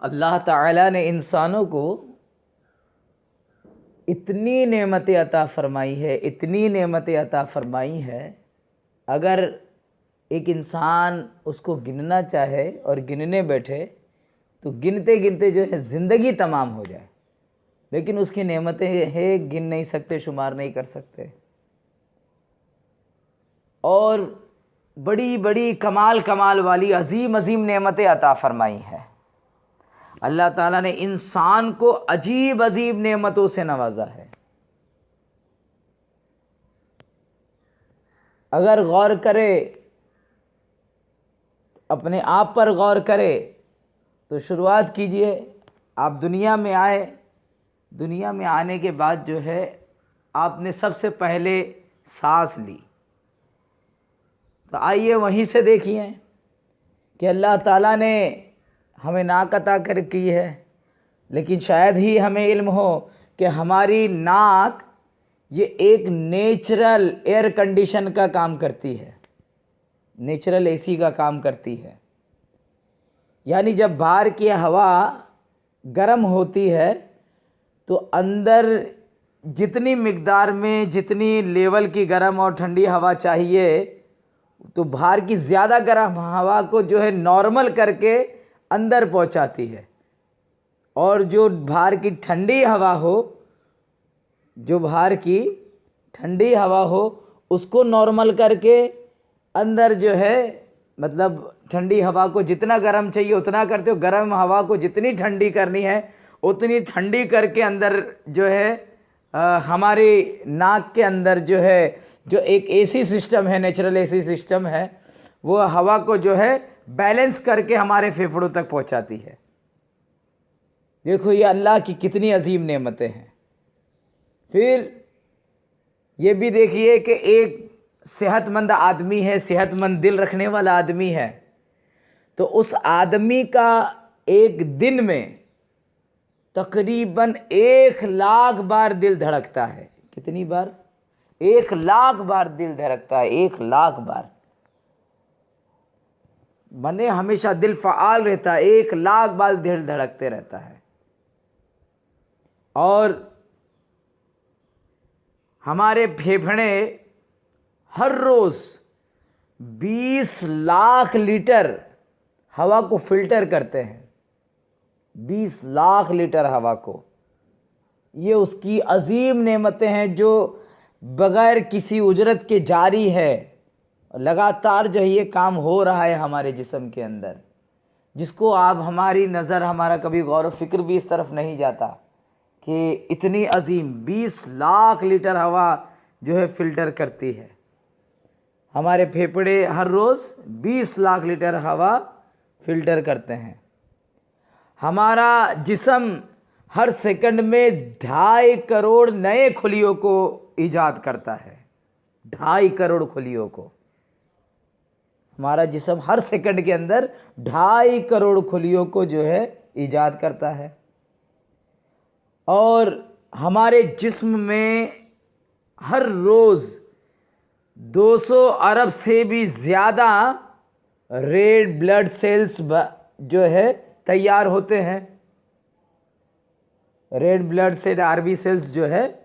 अल्लाह ताला ने इंसानों को इतनी नेमतें अता फरमाई है, इतनी नेमतें अता फरमाई है, अगर एक इंसान उसको गिनना चाहे और गिनने बैठे तो गिनते गिनते जो है ज़िंदगी तमाम हो जाए, लेकिन उसकी नेमतें हैं, गिन नहीं सकते, शुमार नहीं कर सकते। और बड़ी बड़ी कमाल कमाल वाली अजीम अजीम नेमतें अता फरमाई है। अल्लाह ताला ने इंसान को अजीब अजीब नेमतों से नवाजा है। अगर गौर करे, अपने आप पर गौर करे, तो शुरुआत कीजिए, आप दुनिया में आए, दुनिया में आने के बाद जो है आपने सबसे पहले सांस ली, तो आइए वहीं से देखिए कि अल्लाह ताला ने हमें नाक अता कर की है, लेकिन शायद ही हमें इल्म हो कि हमारी नाक ये एक नेचुरल एयर कंडीशन का काम करती है, नेचुरल एसी का काम करती है। यानी जब बाहर की हवा गर्म होती है तो अंदर जितनी मिकदार में, जितनी लेवल की गर्म और ठंडी हवा चाहिए, तो बाहर की ज़्यादा गर्म हवा को जो है नॉर्मल करके अंदर पहुंचाती है, और जो बाहर की ठंडी हवा हो, जो बाहर की ठंडी हवा हो उसको नॉर्मल करके अंदर जो है, मतलब ठंडी हवा को जितना गर्म चाहिए उतना करते हो, गर्म हवा को जितनी ठंडी करनी है उतनी ठंडी करके अंदर जो है हमारी नाक के अंदर जो है, जो एक एसी सिस्टम है, नेचुरल एसी सिस्टम है, वो हवा को जो है बैलेंस करके हमारे फेफड़ों तक पहुंचाती है। देखो ये अल्लाह की कितनी अजीम नेमतें हैं। फिर ये भी देखिए कि एक सेहतमंद आदमी है, सेहतमंद दिल रखने वाला आदमी है, तो उस आदमी का एक दिन में तकरीबन 1,00,000 बार दिल धड़कता है। कितनी बार? 1,00,000 बार दिल धड़कता है, 1,00,000 बार। मने हमेशा दिल फ़आल रहता है, 1,00,000 बार दिल धड़कते रहता है। और हमारे फेफड़े हर रोज़ 20 लाख लीटर हवा को फिल्टर करते हैं, 20 लाख लीटर हवा को। ये उसकी अजीम नेमतें हैं जो बग़ैर किसी उजरत के जारी है, लगातार जो ये काम हो रहा है हमारे जिस्म के अंदर, जिसको आप, हमारी नज़र, हमारा कभी गौर व फिक्र भी इस तरफ नहीं जाता कि इतनी अजीम 20 लाख लीटर हवा जो है फ़िल्टर करती है। हमारे फेफड़े हर रोज़ 20 लाख लीटर हवा फ़िल्टर करते हैं। हमारा जिस्म हर सेकंड में 2.5 करोड़ नए खुलियों को ईजाद करता है, 2.5 करोड़ खुलियों को। हमारा जिस्म हर सेकंड के अंदर 2.5 करोड़ खुलियों को जो है ईजाद करता है। और हमारे जिस्म में हर रोज़ 200 अरब से भी ज़्यादा रेड ब्लड सेल्स जो है तैयार होते हैं। Red blood cell, RB cells जो है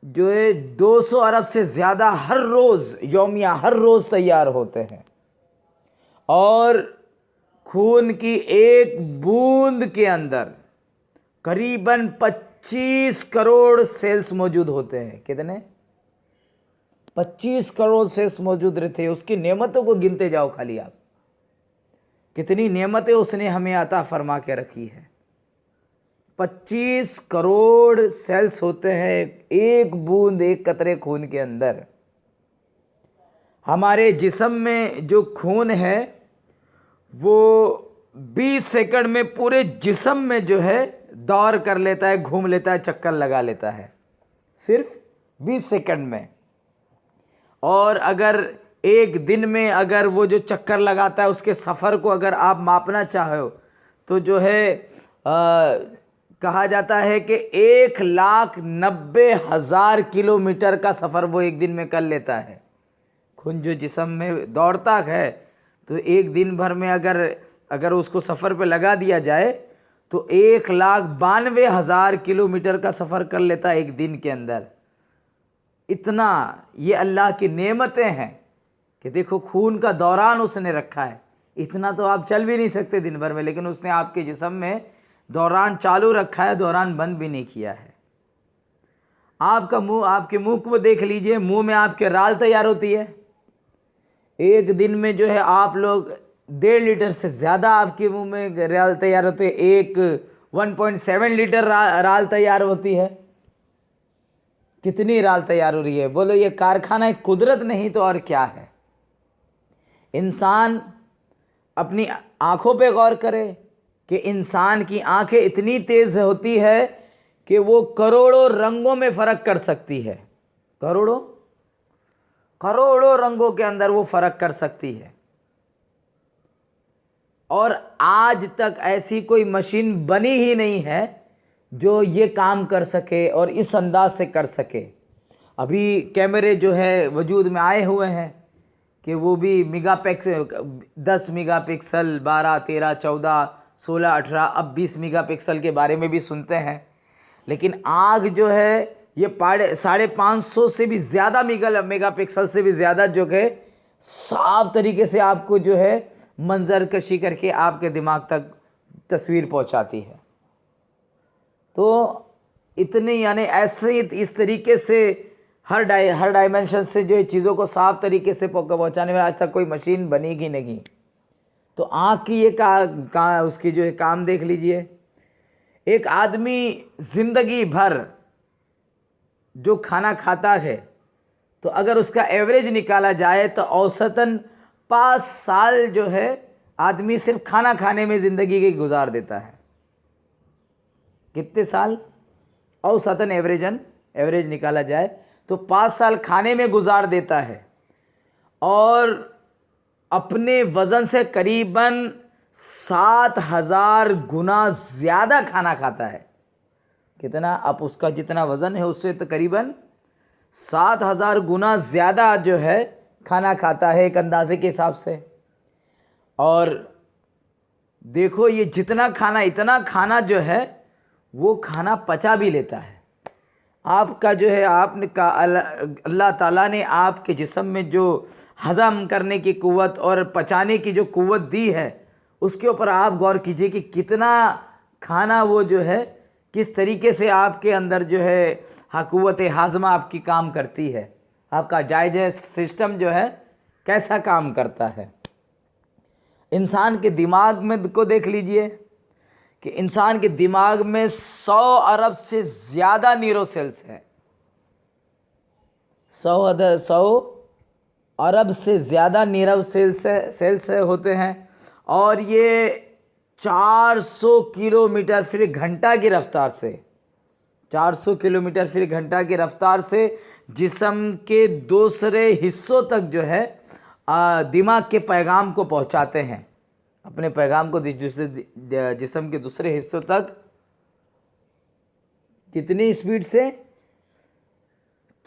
200 अरब से ज़्यादा हर रोज़, यौमिया हर रोज़ तैयार होते हैं। और खून की एक बूंद के अंदर करीबन 25 करोड़ सेल्स मौजूद होते हैं। कितने? 25 करोड़ सेल्स मौजूद रहते हैं। उसकी नेमतों को गिनते जाओ खाली आप, कितनी नेमतें उसने हमें अता फरमा के रखी है। 25 करोड़ सेल्स होते हैं एक बूंद, एक कतरे खून के अंदर। हमारे जिस्म में जो खून है वो 20 सेकंड में पूरे जिस्म में जो है दौर कर लेता है, घूम लेता है, चक्कर लगा लेता है, सिर्फ 20 सेकंड में। और अगर एक दिन में अगर वो जो चक्कर लगाता है उसके सफ़र को अगर आप मापना चाहो तो जो है कहा जाता है कि 1,90,000 किलोमीटर का सफ़र वो एक दिन में कर लेता है। खून जो जिस्म में दौड़ता है तो एक दिन भर में अगर अगर उसको सफ़र पे लगा दिया जाए तो 1,92,000 किलोमीटर का सफ़र कर लेता है एक दिन के अंदर। इतना ये अल्लाह की नेमतें हैं कि देखो खून का दौरान उसने रखा है। इतना तो आप चल भी नहीं सकते दिन भर में, लेकिन उसने आपके जिस्म में दौरान चालू रखा है, दौरान बंद भी नहीं किया है। आपका मुंह, आपके मुंह को देख लीजिए, मुंह में आपके राल तैयार होती है। एक दिन में जो है आप लोग 1.5 लीटर से ज़्यादा आपके मुंह में राल तैयार होते हैं। एक 1.7 लीटर राल तैयार होती है। कितनी राल तैयार हो रही है? बोलो ये कारखाना है कुदरत नहीं तो और क्या है। इंसान अपनी आँखों पे गौर करे कि इंसान की आंखें इतनी तेज़ होती है कि वो करोड़ों रंगों में फ़र्क कर सकती है। करोड़ों करोड़ों रंगों के अंदर वो फ़र्क कर सकती है। और आज तक ऐसी कोई मशीन बनी ही नहीं है जो ये काम कर सके और इस अंदाज से कर सके। अभी कैमरे जो है वजूद में आए हुए हैं कि वो भी मेगापिक्सल, 10 मेगापिक्सल, 12, 13, 14, 16, 18, अब 20 मेगापिक्सल के बारे में भी सुनते हैं। लेकिन आग जो है ये 550 से भी ज़्यादा मेगापिक्सल से भी ज़्यादा जो है साफ तरीके से आपको जो है मंजर कशी करके आपके दिमाग तक तस्वीर पहुंचाती है। तो इतनी यानी ऐसे इस तरीके से हर डायमेंशन से जो है चीज़ों को साफ तरीके से पहुंचाने में आज तक कोई मशीन बनेगी नहीं। तो आँख की ये उसकी जो है काम देख लीजिए। एक आदमी ज़िंदगी भर जो खाना खाता है तो अगर उसका एवरेज निकाला जाए तो औसतन 5 साल जो है आदमी सिर्फ खाना खाने में ज़िंदगी के गुजार देता है। कितने साल? औसतन एवरेज निकाला जाए तो 5 साल खाने में गुजार देता है और अपने वज़न से करीबन 7,000 गुना ज़्यादा खाना खाता है। कितना? अब उसका जितना वज़न है उससे तकरीबन 7,000 गुना ज़्यादा जो है खाना खाता है एक अंदाजे के हिसाब से। और देखो ये जितना खाना, इतना खाना जो है वो खाना पचा भी लेता है। आपका जो है आपने का अल्लाह ताला ने आपके जिस्म में जो हज़म करने की क़ुव्वत और पचाने की जो क़ुव्वत दी है उसके ऊपर आप गौर कीजिए कि कितना खाना वो जो है किस तरीके से आपके अंदर जो है क़ुव्वत हाज़मा आपकी काम करती है। आपका डाइजेस्ट सिस्टम जो है कैसा काम करता है। इंसान के दिमाग में को देख लीजिए कि इंसान के दिमाग में 100 अरब से ज़्यादा न्यूरो सेल्स हैं। 100 अरब से ज़्यादा न्यूरो सेल्स होते हैं और ये 400 किलोमीटर फिर घंटा की रफ्तार से 400 किलोमीटर फिर घंटा की रफ्तार से जिस्म के दूसरे हिस्सों तक जो है दिमाग के पैगाम को पहुंचाते हैं। अपने पैगाम को जिस्म के दूसरे हिस्सों तक कितनी स्पीड से?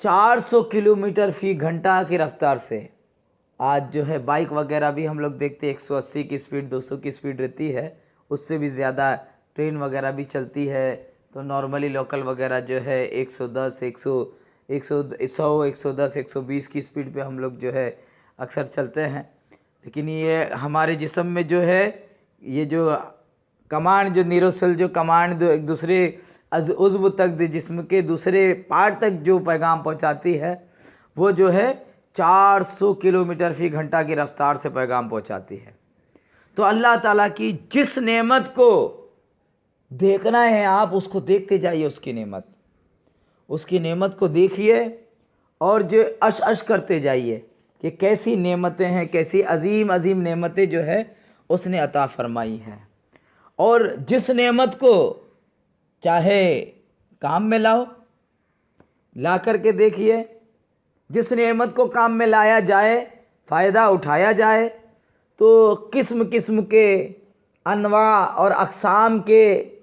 400 किलोमीटर फी घंटा की रफ्तार से। आज जो है बाइक वगैरह भी हम लोग देखते हैं 180 की स्पीड, 200 की स्पीड रहती है, उससे भी ज़्यादा ट्रेन वगैरह भी चलती है। तो नॉर्मली लोकल वगैरह जो है 110, 110, 120 की स्पीड पे हम लोग जो है अक्सर चलते हैं। लेकिन ये हमारे जिस्म में जो है ये जो कमांड, जो न्यूरोसेल जो कमांड एक दूसरे उज़्व तक, जिस्म के दूसरे पार्ट तक जो पैगाम पहुंचाती है वो जो है 400 किलोमीटर फी घंटा की रफ्तार से पैगाम पहुंचाती है। तो अल्लाह ताला की जिस नेमत को देखना है आप उसको देखते जाइए, उसकी नेमत को देखिए और जो अश करते जाइए कि कैसी नेमतें हैं, कैसी अजीम अजीम नेमतें जो है उसने अता फरमाई हैं। और जिस नेमत को चाहे काम में लाओ, ला करके देखिए। जिस नेमत को काम में लाया जाए, फ़ायदा उठाया जाए, तो किस्म किस्म के अनवा और अक़साम के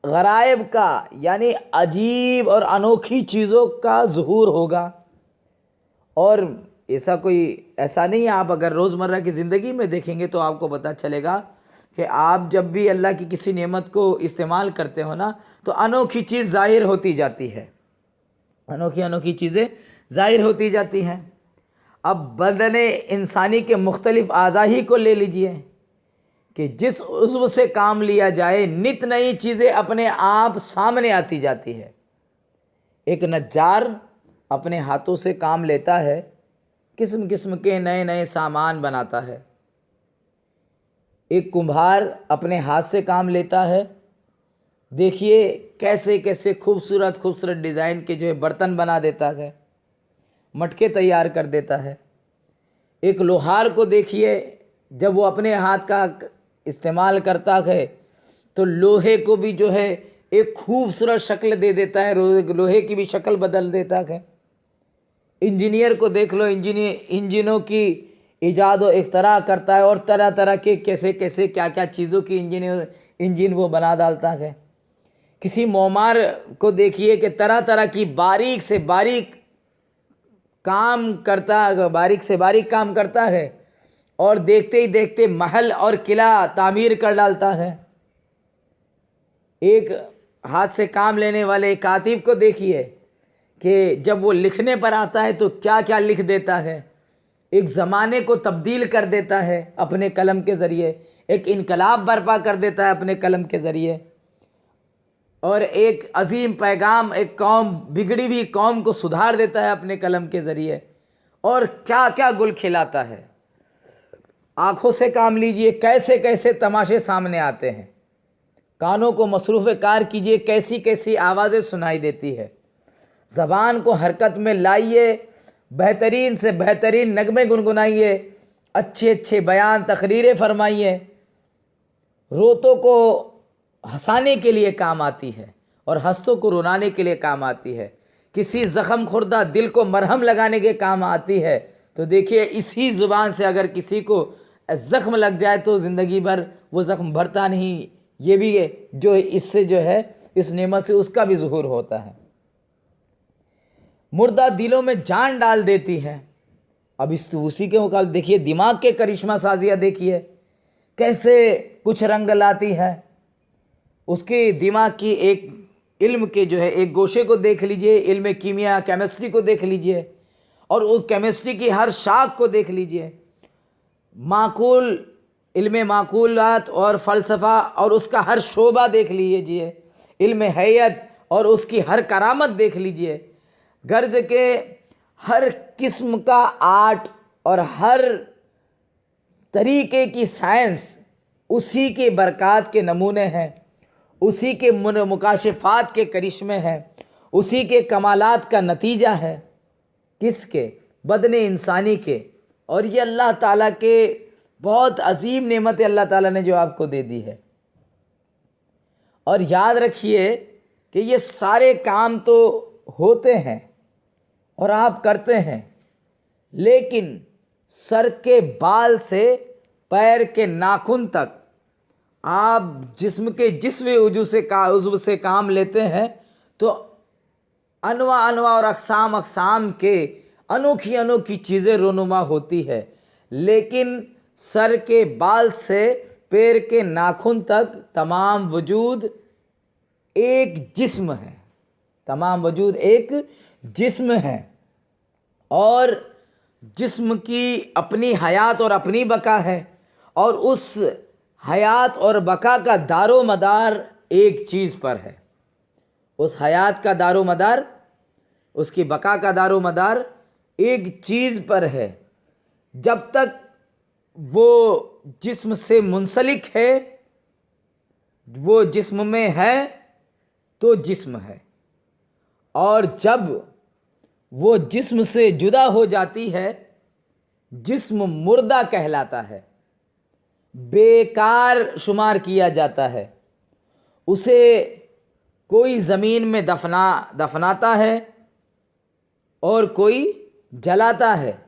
गराइब का यानी अजीब और अनोखी चीज़ों का ज़ुहूर होगा। और ऐसा नहीं है। आप अगर रोज़मर्रा की ज़िंदगी में देखेंगे तो आपको पता चलेगा कि आप जब भी अल्लाह की किसी नेमत को इस्तेमाल करते हो ना, तो अनोखी चीज़ ज़ाहिर होती जाती है, अनोखी अनोखी चीज़ें ज़ाहिर होती जाती हैं। अब बदने इंसानी के मुख्तलिफ़ आज़ा ही को ले लीजिए कि जिस उज़्व से काम लिया जाए नित नई चीज़ें अपने आप सामने आती जाती है। एक नज्जार अपने हाथों से काम लेता है, किस्म किस्म के नए नए सामान बनाता है। एक कुम्हार अपने हाथ से काम लेता है, देखिए कैसे कैसे खूबसूरत खूबसूरत डिज़ाइन के जो है बर्तन बना देता है, मटके तैयार कर देता है। एक लोहार को देखिए, जब वो अपने हाथ का इस्तेमाल करता है तो लोहे को भी जो है एक खूबसूरत शक्ल दे देता है, लोहे की भी शक्ल बदल देता है। इंजीनियर को देख लो, इंजनों की ईजाद व इख्तरा करता है और तरह तरह के कैसे कैसे क्या क्या चीज़ों की इंजन वो बना डालता है। किसी मोमार को देखिए कि तरह तरह की बारीक से बारीक काम करता है और देखते ही देखते महल और किला तामीर कर डालता है। एक हाथ से काम लेने वाले कातिब को देखिए कि जब वो लिखने पर आता है तो क्या क्या लिख देता है, एक ज़माने को तब्दील कर देता है अपने कलम के ज़रिए, एक इनकलाब बर्पा कर देता है अपने कलम के ज़रिए, और एक अजीम पैगाम एक बिगड़ी हुई कौम को सुधार देता है अपने कलम के ज़रिए, और क्या क्या गुल खिलाता है। आँखों से काम लीजिए, कैसे कैसे तमाशे सामने आते हैं। कानों को मसरूफ़ कार कीजिए, कैसी कैसी आवाज़ें सुनाई देती है। ज़बान को हरकत में लाइए, बेहतरीन से बेहतरीन नगमे गुनगुनाइए, अच्छे अच्छे बयान तकरीरें फरमाइए। रोतों को हंसाने के लिए काम आती है और हंसतों को रुलाने के लिए काम आती है। किसी ज़ख़म खुर्दा दिल को मरहम लगाने के काम आती है। तो देखिए, इसी ज़ुबान से अगर किसी को ज़ख्म लग जाए तो ज़िंदगी भर वो ज़ख्म भरता नहीं। ये भी है जो इससे जो है इस नेमत से उसका भी ज़ुहूर होता है। मुर्दा दिलों में जान डाल देती है। अब उसी के मुकाबले देखिए दिमाग के करिश्मा साजिया देखिए कैसे कुछ रंग लाती है। उसके दिमाग की एक इल्म के जो है एक गोशे को देख लीजिए, इल्म कीमिया केमिस्ट्री को देख लीजिए, और वो केमिस्ट्री की हर शाख को देख लीजिए। माकूल इल्म माकूलात और फ़लसफ़ा और उसका हर शोबा देख लीजिए, इल्म हैयत और उसकी हर करामत देख लीजिए। गर्ज के हर किस्म का आर्ट और हर तरीके की साइंस उसी के बरक़ात के नमूने हैं, उसी के मुकाशिफ़ात के करिश्मे हैं, उसी के कमालात का नतीजा है। किसके? बदने इंसानी के। और ये अल्लाह ताला के बहुत अजीम नेमत अल्लाह ताला ने जो आपको दे दी है। और याद रखिए कि ये सारे काम तो होते हैं और आप करते हैं, लेकिन सर के बाल से पैर के नाखून तक आप जिस्म के जिस भी उज़्व से काम लेते हैं तो अनवा और अक़साम के अनोखी अनोखी चीज़ें रोनुमा होती है। लेकिन सर के बाल से पैर के नाखून तक तमाम वजूद एक जिस्म है, तमाम वजूद एक जिस्म है, और जिस्म की अपनी हयात और अपनी बका है, और उस हयात और बका का दारो मदार एक चीज़ पर है। उस हयात का दारो मदार, उसकी बका का दारो मदार एक चीज़ पर है। जब तक वो जिस्म से मुंसलिक है, वो जिस्म में है तो जिस्म है, और जब वो जिस्म से जुदा हो जाती है, जिस्म मुर्दा कहलाता है, बेकार शुमार किया जाता है। उसे कोई ज़मीन में दफनाता है और कोई जलाता है।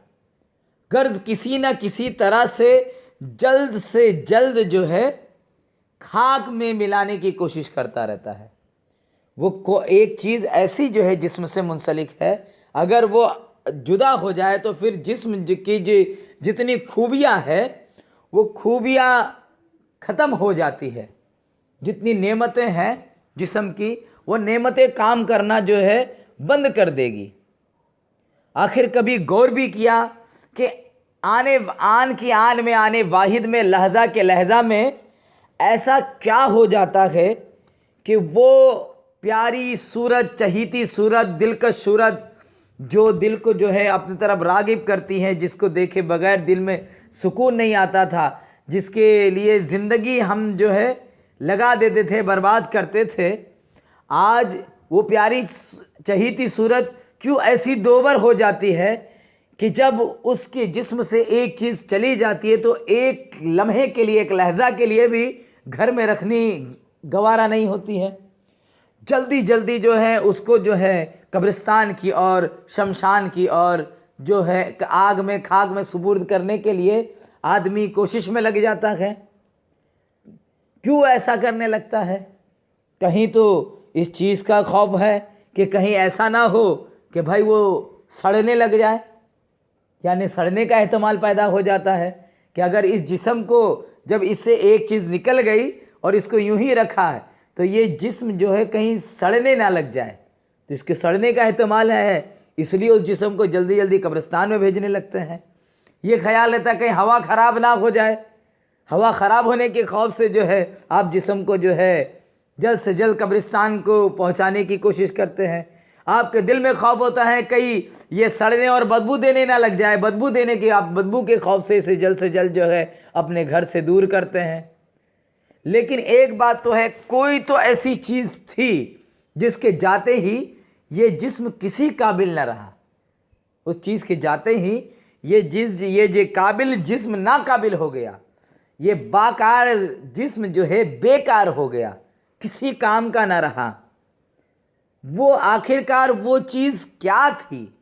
गर्ज किसी न किसी तरह से जल्द जो है खाक में मिलाने की कोशिश करता रहता है। वो एक चीज़ ऐसी जो है जिस्म से मुंसलिक है, अगर वो जुदा हो जाए तो फिर जिस्म की जितनी खूबियाँ है वो खूबियाँ ख़त्म हो जाती है। जितनी नेमतें हैं जिस्म की, वो नेमतें काम करना जो है बंद कर देगी। आखिर कभी गौर भी किया कि आन की आन में, आने वाहिद में, लहजा के लहजा में ऐसा क्या हो जाता है कि वो प्यारी सूरत, चहीती सूरत, दिलकश सूरत, जो दिल को जो है अपनी तरफ रागिब करती हैं, जिसको देखे बगैर दिल में सुकून नहीं आता था, जिसके लिए ज़िंदगी हम जो है लगा देते थे, बर्बाद करते थे, आज वो प्यारी चहीती सूरत क्यों ऐसी दोबर हो जाती है कि जब उसके जिस्म से एक चीज़ चली जाती है तो एक लम्हे के लिए, एक लहजा के लिए भी घर में रखनी गवारा नहीं होती है। जल्दी जल्दी जो है उसको जो है कब्रिस्तान की और शमशान की और जो है आग में, खाक में सुपुर्द करने के लिए आदमी कोशिश में लग जाता है। क्यों ऐसा करने लगता है? कहीं तो इस चीज़ का खौफ है कि कहीं ऐसा ना हो कि भाई वो सड़ने लग जाए, यानी सड़ने का एहतमाल पैदा हो जाता है कि अगर इस जिस्म को जब इससे एक चीज़ निकल गई और इसको यूं ही रखा है तो ये जिस्म जो है कहीं सड़ने ना लग जाए, तो इसके सड़ने का एहतमाल है, इसलिए उस जिस्म को जल्दी जल्दी कब्रिस्तान में भेजने लगते हैं। ये ख्याल रहता है कहीं हवा ख़राब ना हो जाए, हवा ख़राब होने के खौफ से जो है आप जिस्म को जो है जल्द से जल्द कब्रिस्तान को पहुंचाने की कोशिश करते हैं। आपके दिल में खौफ होता है कहीं ये सड़ने और बदबू देने ना लग जाए, बदबू देने के, आप बदबू के खौफ से जल्द जो है अपने घर से दूर करते हैं। लेकिन एक बात तो है, कोई तो ऐसी चीज़ थी जिसके जाते ही ये जिस्म किसी काबिल न रहा, उस चीज़ के जाते ही ये काबिल जिस्म नाकाबिल हो गया, ये बाकार जिस्म जो है बेकार हो गया, किसी काम का ना रहा। वो आखिरकार वो चीज़ क्या थी?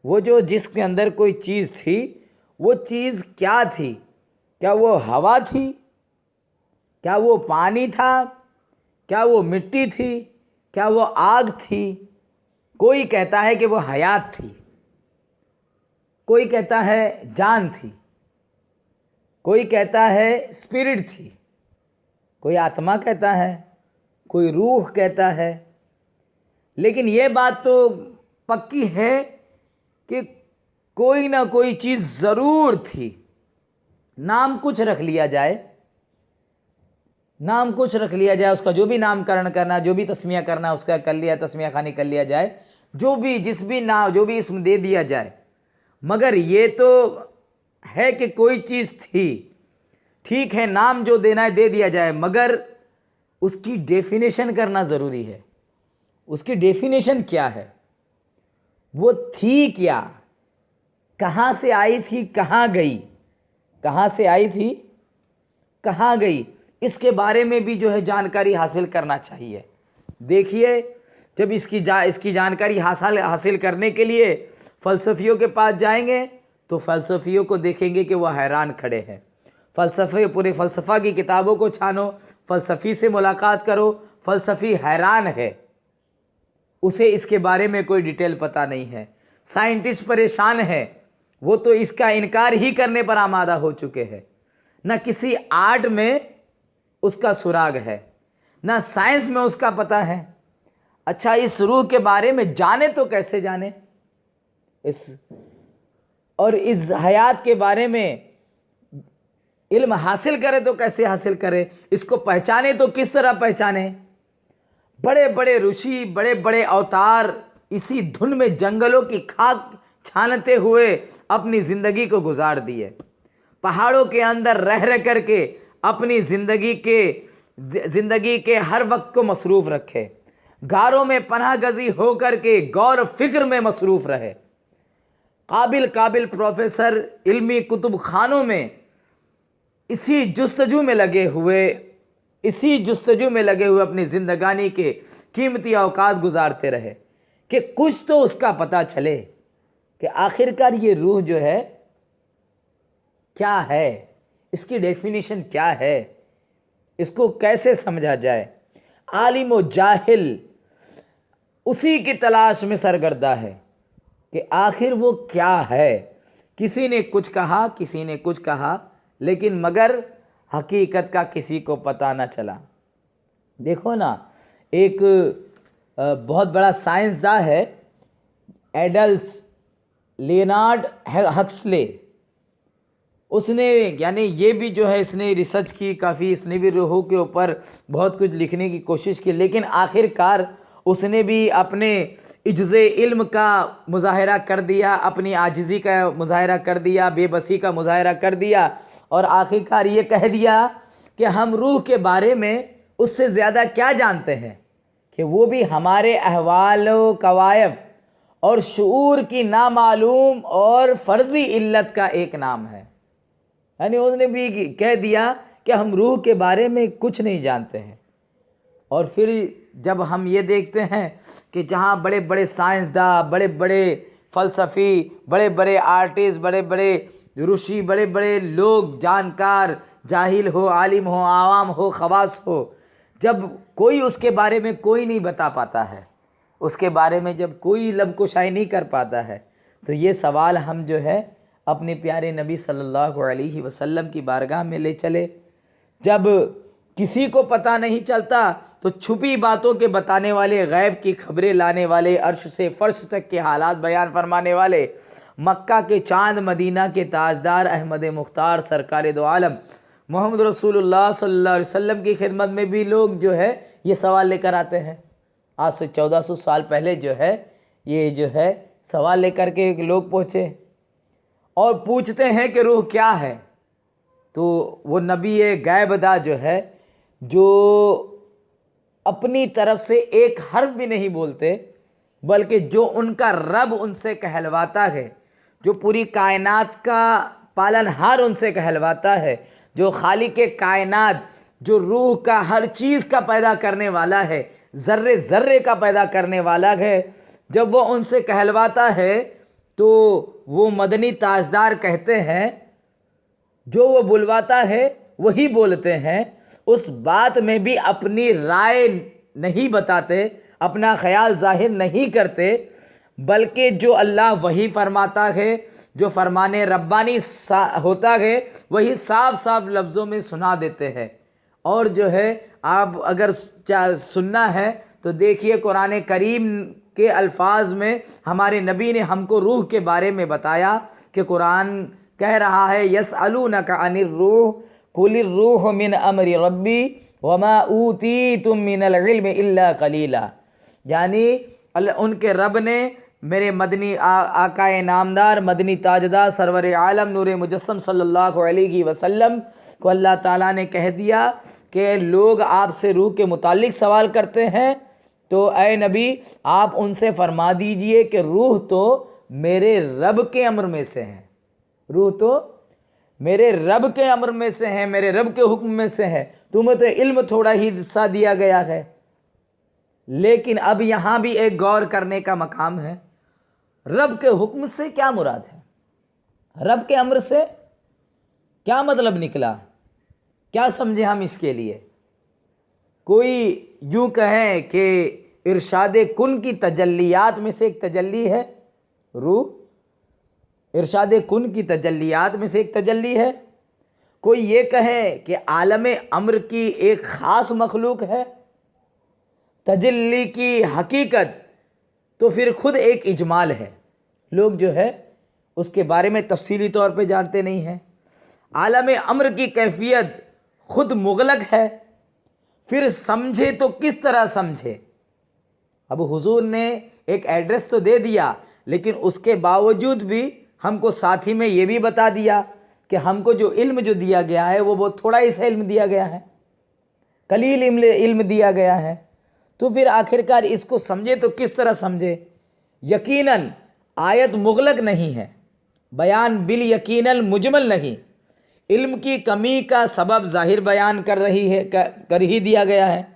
वो जो जिसके अंदर कोई चीज़ थी, वो चीज़ क्या थी? क्या वो हवा थी? क्या वो पानी था? क्या वो मिट्टी थी? क्या वो आग थी? कोई कहता है कि वो हयात थी, कोई कहता है जान थी, कोई कहता है स्पिरिट थी, कोई आत्मा कहता है, कोई रूह कहता है। लेकिन ये बात तो पक्की है कि कोई ना कोई चीज़ ज़रूर थी। नाम कुछ रख लिया जाए, नाम कुछ रख लिया जाए, उसका जो भी नामकरण करना, जो भी तस्मिया करना उसका कर लिया, तस्मिया खानी कर लिया जाए, जो भी जिस भी नाम, जो भी इसम दे दिया जाए, मगर ये तो है कि कोई चीज़ थी। ठीक है, नाम जो देना है दे दिया जाए, मगर उसकी डेफिनेशन करना ज़रूरी है। उसकी डेफिनेशन क्या है? वो थी क्या? कहाँ से आई थी, कहाँ गई? कहाँ से आई थी, कहाँ गई? इसके बारे में भी जो है जानकारी हासिल करना चाहिए। देखिए, जब इसकी जानकारी हासिल करने के लिए फ़लसफ़ियों के पास जाएंगे तो फ़लसफ़ियों को देखेंगे कि वह हैरान खड़े हैं। पूरे फ़लसफ़ा की किताबों को छानो, फ़लसफ़ी से मुलाकात करो, फ़लसफ़ी हैरान है, उसे इसके बारे में कोई डिटेल पता नहीं है। साइंटिस्ट परेशान है, वो तो इसका इनकार ही करने पर आमादा हो चुके हैं। न किसी आर्ट में उसका सुराग है, ना साइंस में उसका पता है। अच्छा, इस रूह के बारे में जाने तो कैसे जाने, इस हयात के बारे में इल्म हासिल करे तो कैसे हासिल करे, इसको पहचाने तो किस तरह पहचाने। बड़े बड़े ऋषि, बड़े बड़े अवतार इसी धुन में जंगलों की खाक छानते हुए अपनी ज़िंदगी को गुजार दिए। पहाड़ों के अंदर रह करके अपनी ज़िंदगी के हर वक्त को मसरूफ़ रखे। गारों में पनाह गजी होकर के गौर फिक्र में मसरूफ़ रहे। काबिल प्रोफेसर इल्मी कुतुब खानों में इसी जुस्तजू में लगे हुए अपनी ज़िंदगानी के कीमती औकात गुजारते रहे कि कुछ तो उसका पता चले कि आखिरकार ये रूह जो है क्या है, इसकी डेफिनेशन क्या है, इसको कैसे समझा जाए। आलिम व जाहिल उसी की तलाश में सरगर्दा है, कि आखिर वो क्या है। किसी ने कुछ कहा, किसी ने कुछ कहा, लेकिन मगर हकीकत का किसी को पता न चला। देखो ना, एक बहुत बड़ा साइंसदान है एडल्स लियोनार्ड हक्सले, उसने यानी ये भी जो है इसने रिसर्च की काफ़ी, इसने भी रूह के ऊपर बहुत कुछ लिखने की कोशिश की, लेकिन आखिरकार उसने भी अपने इज्ज़े इल्म का मुज़ाहरा कर दिया, अपनी आजिज़ी का मुज़ाहरा कर दिया, बेबसी का मुज़ाहरा कर दिया, और आखिरकार ये कह दिया कि हम रूह के बारे में उससे ज़्यादा क्या जानते हैं, कि वो भी हमारे अहवाल कवायफ और शऊर की नामालूम और फ़र्ज़ी इल्लत का एक नाम है। यानी उसने भी कह दिया कि हम रूह के बारे में कुछ नहीं जानते हैं। और फिर जब हम ये देखते हैं कि जहाँ बड़े बड़े साइंसदान, बड़े बड़े फ़लसफ़ी, बड़े बड़े आर्टिस्ट, बड़े बड़े ऋषि, बड़े बड़े लोग, जानकार, जाहिल हो, आलिम हो, आवाम हो, ख़वास हो, जब कोई उसके बारे में कोई नहीं बता पाता है, उसके बारे में जब कोई लब कुशाई नहीं कर पाता है, तो ये सवाल हम जो है अपने प्यारे नबी सल्लल्लाहु अलैहि वसल्लम की बारगाह में ले चले। जब किसी को पता नहीं चलता तो छुपी बातों के बताने वाले, गैब की खबरें लाने वाले, अर्श से फर्श तक के हालात बयान फरमाने वाले, मक्का के चांद, मदीना के ताजदार, अहमद मुख्तार सरकार दो आलम मोहम्मद रसूलुल्लाह सल्लल्लाहु अलैहि वसल्लम की खिदमत में भी लोग जो है ये सवाल लेकर आते हैं। आज से 1400 साल पहले जो है ये जो है सवाल लेकर के लोग पहुँचे और पूछते हैं कि रूह क्या है। तो वो नबी गैबदा जो है, जो अपनी तरफ से एक हर्फ भी नहीं बोलते, बल्कि जो उनका रब उनसे कहलवाता है, जो पूरी कायनात का पालनहार उनसे कहलवाता है, जो खालिक कायनात, जो रूह का हर चीज़ का पैदा करने वाला है, ज़र्रे ज़र्रे का पैदा करने वाला है, जब वो उनसे कहलवाता है तो वो मदनी ताजदार कहते हैं, जो वो बुलवाता है वही बोलते हैं। उस बात में भी अपनी राय नहीं बताते, अपना ख्याल जाहिर नहीं करते, बल्कि जो अल्लाह वही फरमाता है, जो फरमाने रब्बानी होता है, वही साफ साफ लफ्ज़ों में सुना देते हैं। और जो है आप अगर सुनना है तो देखिए कुरान करीम के अल्फाज में हमारे नबी ने हमको रूह के बारे में बताया कि कुरान कह रहा है यसअलूनका अनिर रूह कुलिर रूह मिन अमरि रब्बी वमा ऊतीतुम मिनल इल्मि इल्ला कलीला। यानी उनके रब ने मेरे मदनी आकाए नामदार, मदनी ताजदार, सरवर आलम, नूर मुजस्सम सल्लल्लाहु अलैहि वसल्लम को अल्लाह ताला ने कह दिया कि लोग आपसे रूह के मुतालिक सवाल करते हैं, तो ए नबी आप उनसे फरमा दीजिए कि रूह तो मेरे रब के अम्र में से है, रूह तो मेरे रब के अम्र में से है, मेरे रब के हुक्म में से है। तुम्हें तो इल्म थोड़ा ही हिस्सा दिया गया है। लेकिन अब यहाँ भी एक गौर करने का मकाम है, रब के हुक्म से क्या मुराद है, रब के अम्र से क्या मतलब निकला, क्या समझे हम इसके लिए। कोई यूँ कहें कि इरशाद कुन की तजल्लियात में से एक तजल्ली है रूह, इरशाद कुन की तजल्लियात में से एक तजल्ली है। कोई ये कहे कि आलम अम्र की एक ख़ास मखलूक है, तजल्ली की हकीकत तो फिर खुद एक इजमाल है। लोग जो है उसके बारे में तफसीली तौर पे जानते नहीं हैं। आलम अम्र की कैफियत खुद मुगलक है, फिर समझे तो किस तरह समझे। अब हुजूर ने एक एड्रेस तो दे दिया, लेकिन उसके बावजूद भी हमको साथ ही में ये भी बता दिया कि हमको जो इल्म जो दिया गया है वो बहुत थोड़ा ही सा इल्म दिया गया है, कलील इल्म दिया गया है। तो फिर आखिरकार इसको समझे तो किस तरह समझे। यकीनन आयत मुगलक नहीं है, बयान बिल यकीनन मुजमल नहीं, इल्म की कमी का सबब ज़ाहिर बयान कर रही है, कर ही दिया गया है।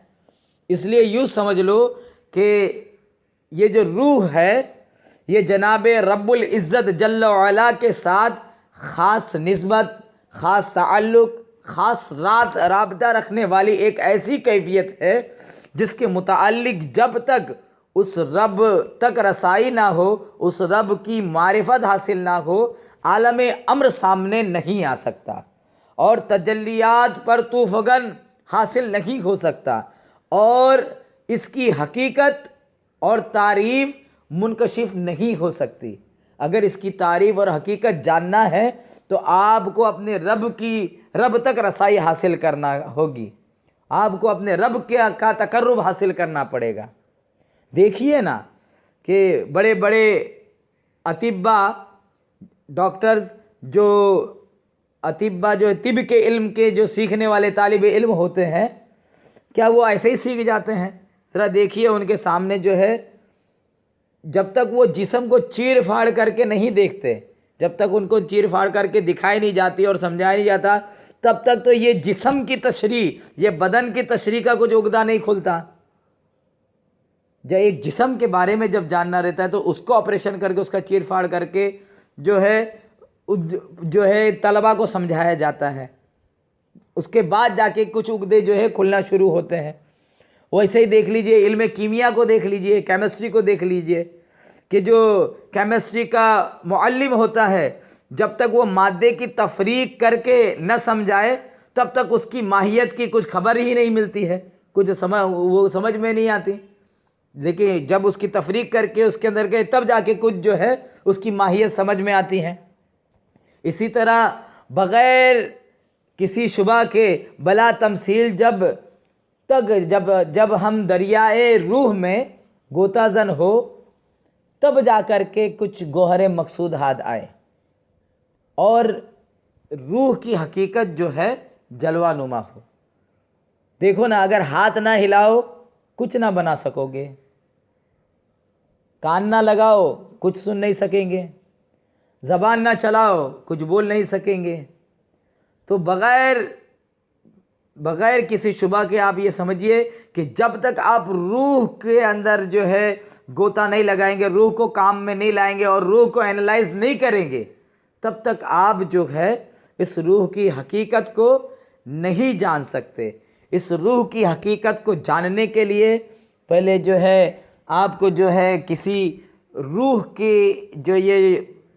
इसलिए यूँ समझ लो कि ये जो रूह है ये जनाब रब्बुल इज़्ज़त जल्ल वअला के साथ ख़ास निस्बत, ख़ास ताल्लुक़, ख़ास राबता रखने वाली एक ऐसी कैफियत है जिसके मुताल्लिक़ जब तक उस रब तक रसाई ना हो, उस रब की मारिफत हासिल ना हो, आलम अम्र सामने नहीं आ सकता और तजल्लियात पर तूफ़गन हासिल नहीं हो सकता और इसकी हकीकत और तारीफ़ मुनकशिफ नहीं हो सकती। अगर इसकी तारीफ़ और हकीकत जानना है तो आपको अपने रब तक रसाई हासिल करना होगी, आपको अपने रब का तकर्रुब हासिल करना पड़ेगा। देखिए ना कि बड़े बड़े अतिब्बा डॉक्टर्स जो तिब के इल्म के जो सीखने वाले तालिब इल्म होते हैं, क्या वो ऐसे ही सीख जाते हैं? ज़रा देखिए उनके सामने जो है, जब तक वो जिस्म को चीर फाड़ करके नहीं देखते, जब तक उनको चीर फाड़ करके दिखाई नहीं जाती और समझाया नहीं जाता, तब तक तो ये जिस्म की तशरीह, ये बदन की तशरीह का कुछ उगदा नहीं खुलता। जब एक जिस्म के बारे में जब जानना रहता है तो उसको ऑपरेशन करके उसका चीर फाड़ करके जो है तलबा को समझाया जाता है, उसके बाद जाके कुछ उगदे जो है खुलना शुरू होते हैं। वैसे ही देख लीजिए इल्म कीमिया को देख लीजिए, केमिस्ट्री को देख लीजिए कि जो केमिस्ट्री का मुअल्लिम होता है, जब तक वो मादे की तफरीक करके न समझाए तब तक उसकी माहियत की कुछ खबर ही नहीं मिलती है, कुछ वो समझ में नहीं आती। लेकिन जब उसकी तफरीक करके उसके अंदर के तब जाके कुछ जो है उसकी माहियत समझ में आती है। इसी तरह बग़ैर किसी शुबा के बला तमसील जब हम दरियाए रूह में गोताजन हो तब जा कर के कुछ गोहरे मकसूद हाथ आए और रूह की हकीकत जो है जलवा नुमा हो। देखो ना, अगर हाथ ना हिलाओ कुछ ना बना सकोगे, कान ना लगाओ कुछ सुन नहीं सकेंगे, ज़बान ना चलाओ कुछ बोल नहीं सकेंगे। तो बग़ैर किसी शुबा के आप ये समझिए कि जब तक आप रूह के अंदर जो है गोता नहीं लगाएंगे, रूह को काम में नहीं लाएंगे और रूह को एनालाइज नहीं करेंगे, तब तक आप जो है इस रूह की हकीकत को नहीं जान सकते। इस रूह की हकीकत को जानने के लिए पहले जो है आपको जो है किसी रूह के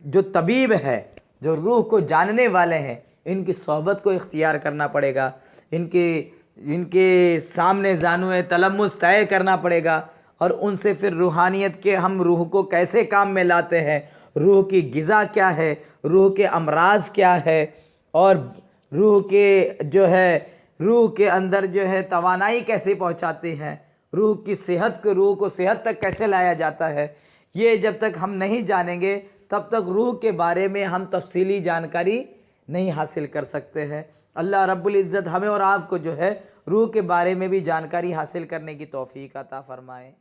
जो तबीब है, जो रूह को जानने वाले हैं, इनकी सोहबत को इख्तियार करना पड़ेगा, इनके सामने ज़ानुए तलम्मुस तय करना पड़ेगा और उनसे फिर रूहानियत के हम रूह को कैसे काम में लाते हैं, रूह की ग़िज़ा क्या है, रूह के अमराज क्या है और रूह के अंदर जो है तवानाई कैसे पहुंचाते हैं, रूह को सेहत तक कैसे लाया जाता है, ये जब तक हम नहीं जानेंगे तब तक रूह के बारे में हम तफसीली जानकारी नहीं हासिल कर सकते हैं। अल्लाह रब्बुल इज़्ज़त हमें और आपको जो है रूह के बारे में भी जानकारी हासिल करने की तौफीक अता फ़रमाए।